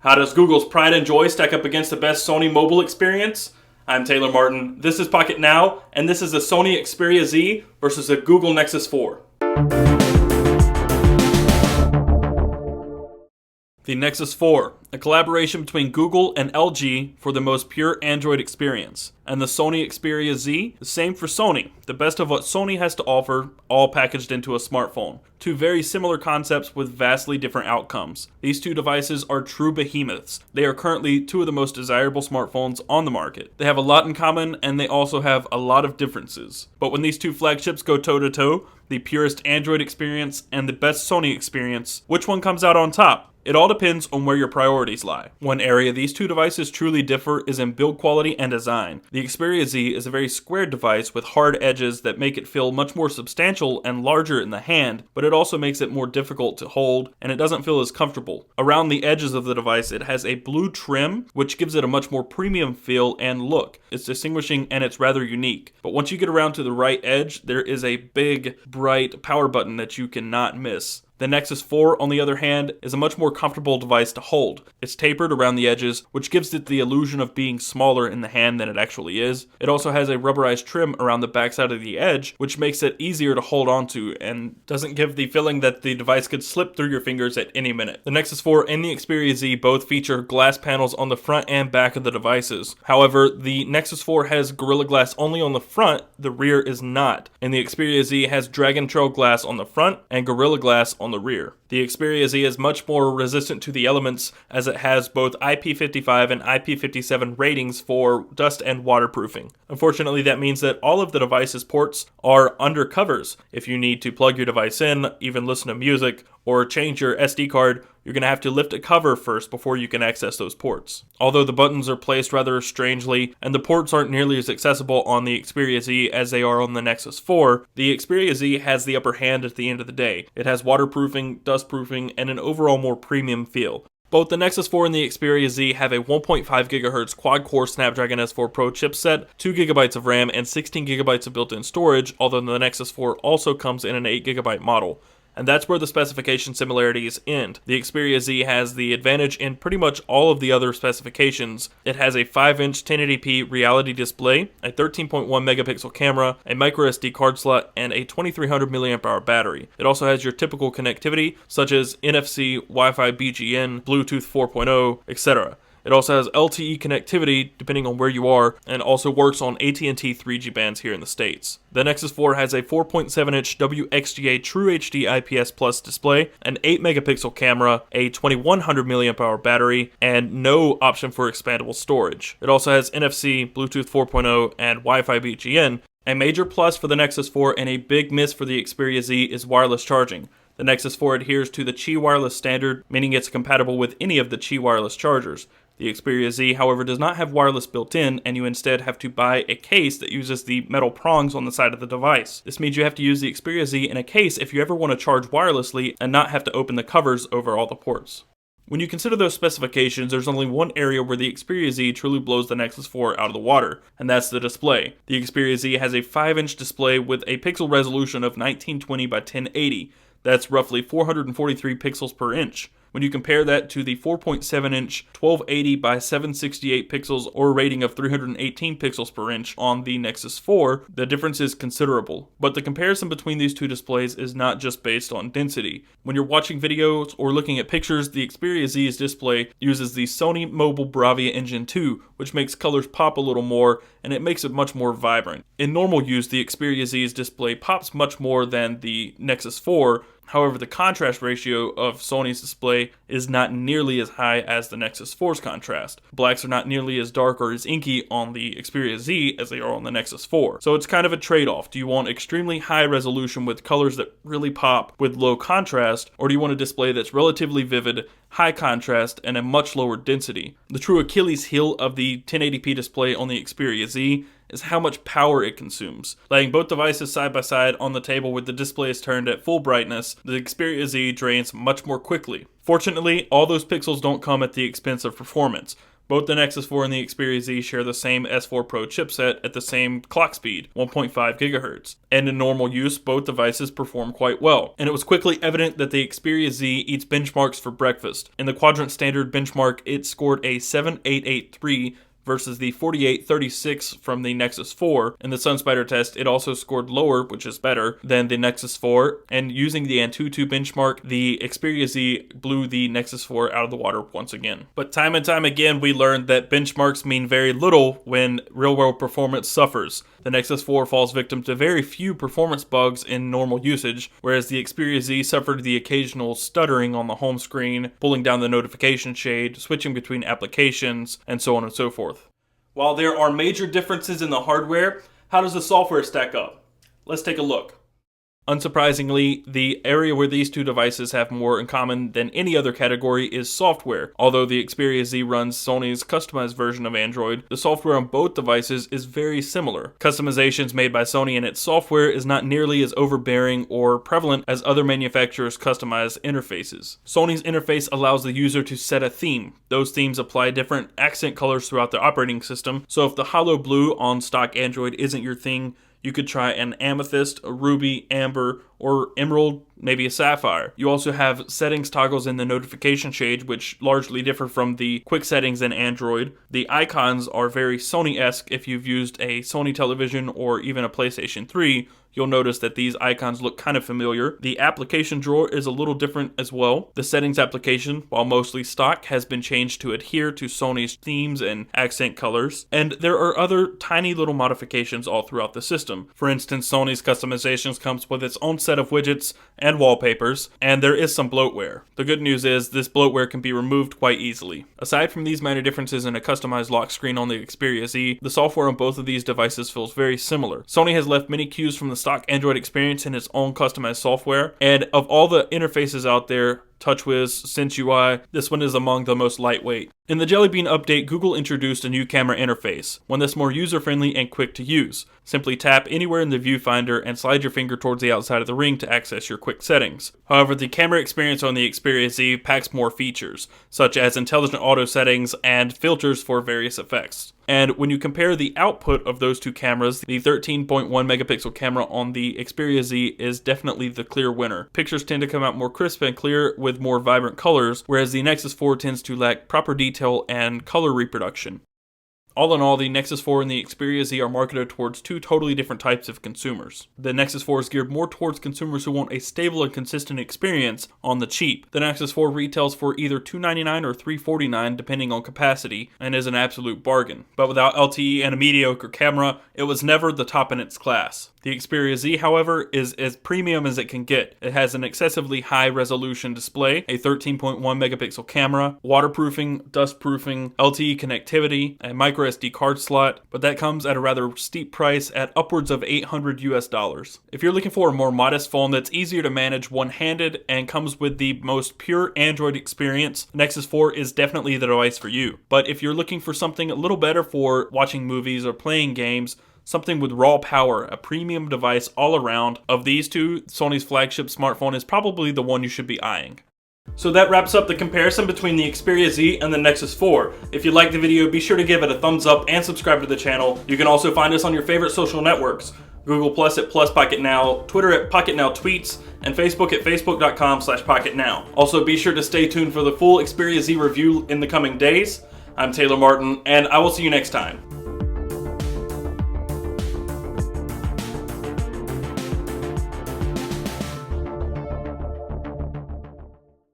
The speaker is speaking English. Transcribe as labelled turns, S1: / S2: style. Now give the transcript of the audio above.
S1: How does Google's pride and joy stack up against the best Sony mobile experience? I'm Taylor Martin, this is Pocketnow, and this is the Sony Xperia Z versus the Google Nexus 4. The Nexus 4, a collaboration between Google and LG for the most pure Android experience. And the Sony Xperia Z, the same for Sony, the best of what Sony has to offer, all packaged into a smartphone. Two very similar concepts with vastly different outcomes. These two devices are true behemoths. They are currently two of the most desirable smartphones on the market. They have a lot in common, and they also have a lot of differences. But when these two flagships go toe-to-toe, the purest Android experience and the best Sony experience, which one comes out on top? It all depends on where your priorities lie. One area these two devices truly differ is in build quality and design. The Xperia Z is a very square device with hard edges that make it feel much more substantial and larger in the hand, but it also makes it more difficult to hold, and it doesn't feel as comfortable. Around the edges of the device, it has a blue trim, which gives it a much more premium feel and look. It's distinguishing and it's rather unique. But once you get around to the right edge, there is a big, bright power button that you cannot miss. The Nexus 4, on the other hand, is a much more comfortable device to hold. It's tapered around the edges, which gives it the illusion of being smaller in the hand than it actually is. It also has a rubberized trim around the backside of the edge, which makes it easier to hold onto and doesn't give the feeling that the device could slip through your fingers at any minute. The Nexus 4 and the Xperia Z both feature glass panels on the front and back of the devices. However, the Nexus 4 has Gorilla Glass only on the front, the rear is not. And the Xperia Z has Dragon Trail Glass on the front and Gorilla Glass on the rear. The Xperia Z is much more resistant to the elements as it has both IP55 and IP57 ratings for dust and waterproofing. Unfortunately, that means that all of the device's ports are under covers. If you need to plug your device in, even listen to music, or change your SD card, you're going to have to lift a cover first before you can access those ports. Although the buttons are placed rather strangely, and the ports aren't nearly as accessible on the Xperia Z as they are on the Nexus 4, the Xperia Z has the upper hand at the end of the day. It has waterproofing, dustproofing, and an overall more premium feel. Both the Nexus 4 and the Xperia Z have a 1.5 GHz quad-core Snapdragon S4 Pro chipset, 2 GB of RAM, and 16 GB of built-in storage, although the Nexus 4 also comes in an 8 GB model. And that's where the specification similarities end. The Xperia Z has the advantage in pretty much all of the other specifications. It has a 5-inch 1080p reality display, a 13.1 megapixel camera, a microSD card slot, and a 2300 mAh battery. It also has your typical connectivity, such as NFC, Wi-Fi BGN, Bluetooth 4.0, etc. It also has LTE connectivity depending on where you are, and also works on AT&T 3G bands here in the States. The Nexus 4 has a 4.7-inch WXGA True HD IPS Plus display, an 8 megapixel camera, a 2100 mAh battery, and no option for expandable storage. It also has NFC, Bluetooth 4.0, and Wi-Fi BGN. A major plus for the Nexus 4 and a big miss for the Xperia Z is wireless charging. The Nexus 4 adheres to the Qi wireless standard, meaning it's compatible with any of the Qi wireless chargers. The Xperia Z, however, does not have wireless built in, and you instead have to buy a case that uses the metal prongs on the side of the device. This means you have to use the Xperia Z in a case if you ever want to charge wirelessly and not have to open the covers over all the ports. When you consider those specifications, there's only one area where the Xperia Z truly blows the Nexus 4 out of the water, and that's the display. The Xperia Z has a 5-inch display with a pixel resolution of 1920 by 1080. That's roughly 443 pixels per inch. When you compare that to the 4.7-inch 1280 by 768 pixels or a rating of 318 pixels per inch on the Nexus 4, the difference is considerable. But the comparison between these two displays is not just based on density. When you're watching videos or looking at pictures, the Xperia Z's display uses the Sony Mobile Bravia Engine 2, which makes colors pop a little more, and it makes it much more vibrant. In normal use, the Xperia Z's display pops much more than the Nexus 4. However, the contrast ratio of Sony's display is not nearly as high as the Nexus 4's contrast. Blacks are not nearly as dark or as inky on the Xperia Z as they are on the Nexus 4. So it's kind of a trade-off. Do you want extremely high resolution with colors that really pop with low contrast, or do you want a display that's relatively vivid, high contrast, and a much lower density? The true Achilles heel of the 1080p display on the Xperia Z is how much power it consumes. Laying both devices side by side on the table with the displays turned at full brightness, the Xperia Z drains much more quickly. Fortunately, all those pixels don't come at the expense of performance. Both the Nexus 4 and the Xperia Z share the same S4 Pro chipset at the same clock speed, 1.5 GHz. And in normal use, both devices perform quite well. And it was quickly evident that the Xperia Z eats benchmarks for breakfast. In the Quadrant Standard benchmark, it scored a 7883 versus the 4836 from the Nexus 4. In the SunSpider test, it also scored lower, which is better, than the Nexus 4. And using the Antutu benchmark, the Xperia Z blew the Nexus 4 out of the water once again. But time and time again, we learned that benchmarks mean very little when real-world performance suffers. The Nexus 4 falls victim to very few performance bugs in normal usage, whereas the Xperia Z suffered the occasional stuttering on the home screen, pulling down the notification shade, switching between applications, and so on and so forth. While there are major differences in the hardware, how does the software stack up? Let's take a look. Unsurprisingly, the area where these two devices have more in common than any other category is software. Although the Xperia Z runs Sony's customized version of Android, the software on both devices is very similar. Customizations made by Sony in its software is not nearly as overbearing or prevalent as other manufacturers' customized interfaces. Sony's interface allows the user to set a theme. Those themes apply different accent colors throughout the operating system, so if the hollow blue on stock Android isn't your thing, you could try an amethyst, a ruby, amber, or emerald, maybe a sapphire. You also have settings toggles in the notification shade, which largely differ from the quick settings in Android. The icons are very Sony-esque. If you've used a Sony television or even a PlayStation 3, you'll notice that these icons look kind of familiar. The application drawer is a little different as well. The settings application, while mostly stock, has been changed to adhere to Sony's themes and accent colors. And there are other tiny little modifications all throughout the system. For instance, Sony's customizations comes with its own set of widgets and wallpapers, and there is some bloatware. The good news is this bloatware can be removed quite easily. Aside from these minor differences in a customized lock screen on the Xperia Z, the software on both of these devices feels very similar. Sony has left many cues from the stock Android experience in its own customized software, and of all the interfaces out there, TouchWiz, SenseUI, this one is among the most lightweight. In the Jelly Bean update, Google introduced a new camera interface, one that's more user-friendly and quick to use. Simply tap anywhere in the viewfinder and slide your finger towards the outside of the ring to access your quick settings. However, the camera experience on the Xperia Z packs more features, such as intelligent auto settings and filters for various effects. And when you compare the output of those two cameras, the 13.1 megapixel camera on the Xperia Z is definitely the clear winner. Pictures tend to come out more crisp and clear with more vibrant colors, whereas the Nexus 4 tends to lack proper detail and color reproduction. All in all, the Nexus 4 and the Xperia Z are marketed towards two totally different types of consumers. The Nexus 4 is geared more towards consumers who want a stable and consistent experience on the cheap. The Nexus 4 retails for either $299 or $349 depending on capacity, and is an absolute bargain. But without LTE and a mediocre camera, it was never the top in its class. The Xperia Z, however, is as premium as it can get. It has an excessively high resolution display, a 13.1 megapixel camera, waterproofing, dustproofing, LTE connectivity, a microSD card slot, but that comes at a rather steep price at upwards of $800 US. If you're looking for a more modest phone that's easier to manage one-handed and comes with the most pure Android experience, Nexus 4 is definitely the device for you. But if you're looking for something a little better for watching movies or playing games, something with raw power, a premium device all around, of these two, Sony's flagship smartphone is probably the one you should be eyeing. So that wraps up the comparison between the Xperia Z and the Nexus 4. If you liked the video, be sure to give it a thumbs up and subscribe to the channel. You can also find us on your favorite social networks. Google Plus at +Pocketnow, Twitter at Pocketnow Tweets, and Facebook at facebook.com/Pocketnow. Also be sure to stay tuned for the full Xperia Z review in the coming days. I'm Taylor Martin, and I will see you next time.